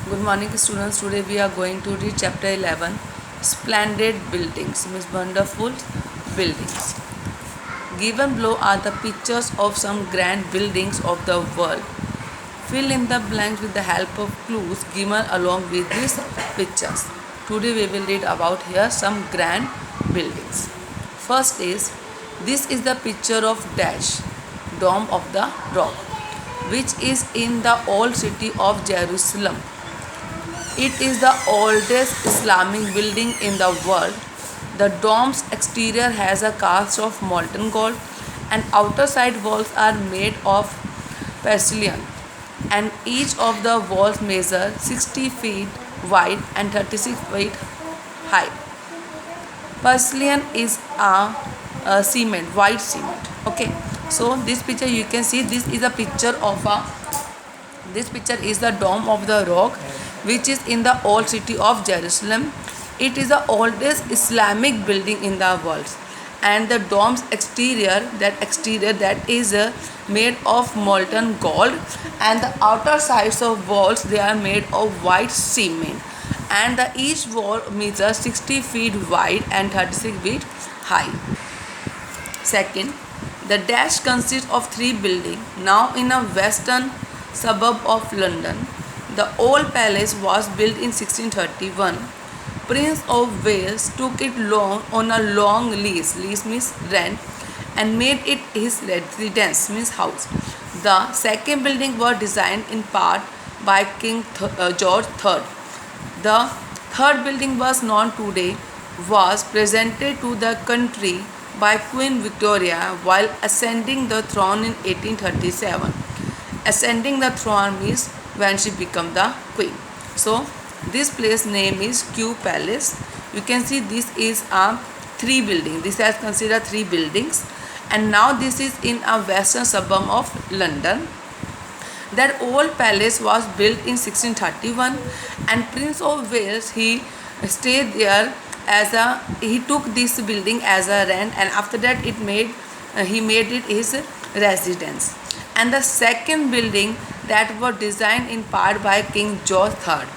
Good morning, students. Today we are going to read chapter 11, Splendid Buildings, means wonderful buildings. Given below are the pictures of some grand buildings of the world. Fill in the blanks with the help of clues given along with these pictures. Today we will read about here some grand buildings. First is, this is the picture of Dash, Dome of the Rock, which is in the old city of Jerusalem. It is the oldest Islamic building in the world. The dome's exterior has a cast of molten gold, and outer side walls are made of porcelain, and each of the walls measure 60 feet wide and 36 feet high. Porcelain is a cement, white cement. Okay, so this picture you can see, this is a picture of a this picture is the Dome of the Rock, which is in the old city of Jerusalem. It is the oldest Islamic building in the world, and the dome's exterior that is made of molten gold, and the outer sides of walls they are made of white cement, and each wall measures 60 feet wide and 36 feet high. Second, the Dash consists of three buildings now in a western suburb of London. The old palace was built in 1631. Prince of Wales took it on a long lease means rent, and made it his residence means house. The second building was designed in part by King George III. The third building was known today, was presented to the country by Queen Victoria while ascending the throne in 1837. Ascending the throne means when she became the queen. So this place name is Kew Palace. You can see this is a three building. This has considered three buildings, and now this is in a western suburb of London. That old palace was built in 1631, and Prince of Wales he stayed there he took this building as a rent, and after that he made it his residence. And the second building that was designed in part by King George III,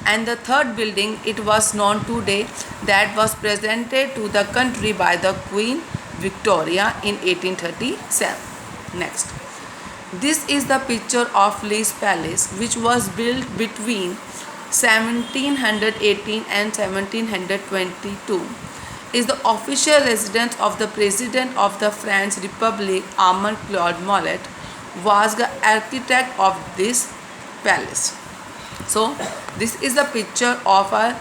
and the third building it was known today, that was presented to the country by the Queen Victoria in 1837. Next, this is the picture of Leeds Palace, which was built between 1718 and 1722. Is the official residence of the President of the French Republic. Armand Claude Mollet was the architect of this palace. So this is the picture of a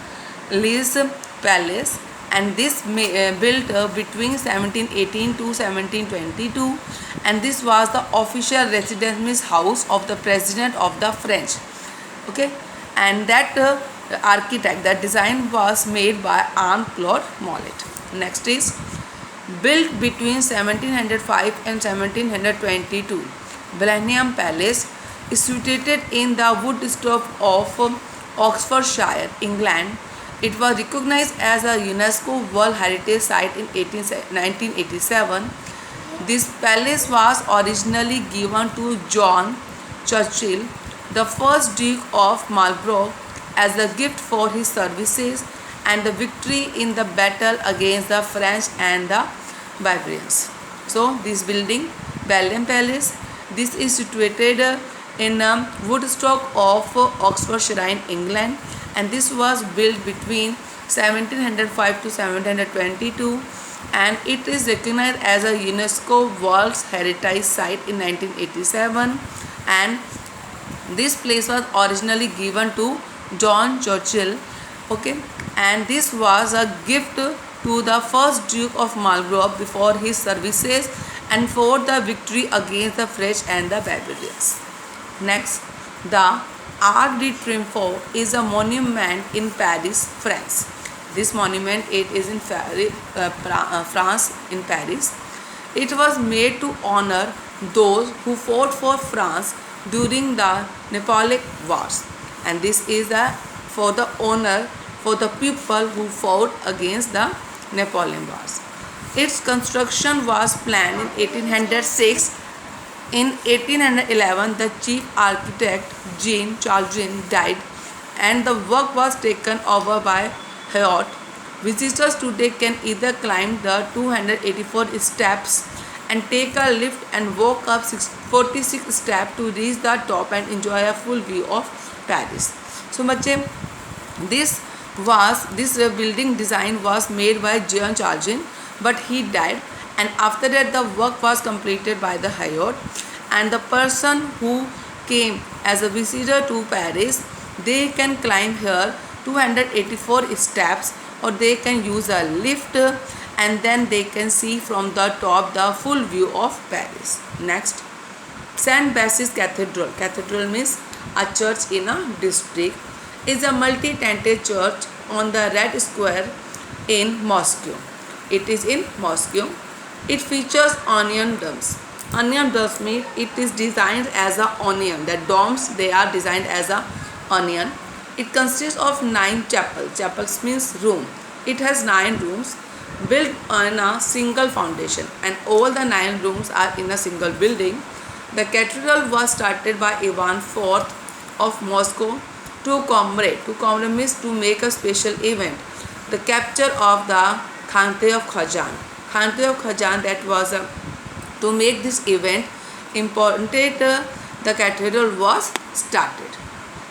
Leeds Palace, and this built between 1718 to 1722, and this was the official residence means house of the President of the French. Okay, and that architect, that design was made by Armand Claude Mollet. Next is built between 1705 and 1722. Blenheim Palace is situated in the Woodstock of Oxfordshire, England. It was recognized as a UNESCO World Heritage Site in 1987. This palace was originally given to John Churchill, the first Duke of Marlborough, as a gift for his services and the victory in the battle against the French and the Bavarians. So this building, Blenheim Palace, this is situated in Woodstock of Oxfordshire in England, and this was built between 1705 to 1722, and it is recognized as a UNESCO World Heritage Site in 1987, and this place was originally given to John Churchill. Okay, and this was a gift to the first Duke of Marlborough before his services and for the victory against the French and the Bavarians. Next, the Arc de Triomphe is a monument in Paris, France. This monument it is in France, in Paris. It was made to honor those who fought for France during the Napoleonic Wars, and this is for the honor for the people who fought against the Napoleon Wars. Its construction was planned in 1806. In 1811, the chief architect Jean Chaldron died, and the work was taken over by Hayat. Visitors today can either climb the 284 steps and take a lift and walk up 46 steps to reach the top and enjoy a full view of Paris. So बच्चे this building design was made by Jean Chargin, but he died, and after that the work was completed by the Hayat, and the person who came as a visitor to Paris, they can climb here 284 steps, or they can use a lift, and then they can see from the top the full view of Paris. Next, Saint Basile Cathedral. Cathedral means a church in a district. Is a multi-tented church on the Red Square in Moscow. It is in Moscow. It features onion domes. Onion domes means it is designed as a onion. The domes, they are designed as a onion. It consists of 9 chapels. Chapels means room. It has 9 rooms built on a single foundation, and all the 9 rooms are in a single building. The cathedral was started by Ivan IV of Moscow to commemorate. To commemorate means to make a special event, the capture of the Khanate of Khajan. Khanate of Khajan, that was to make this event important, the cathedral was started.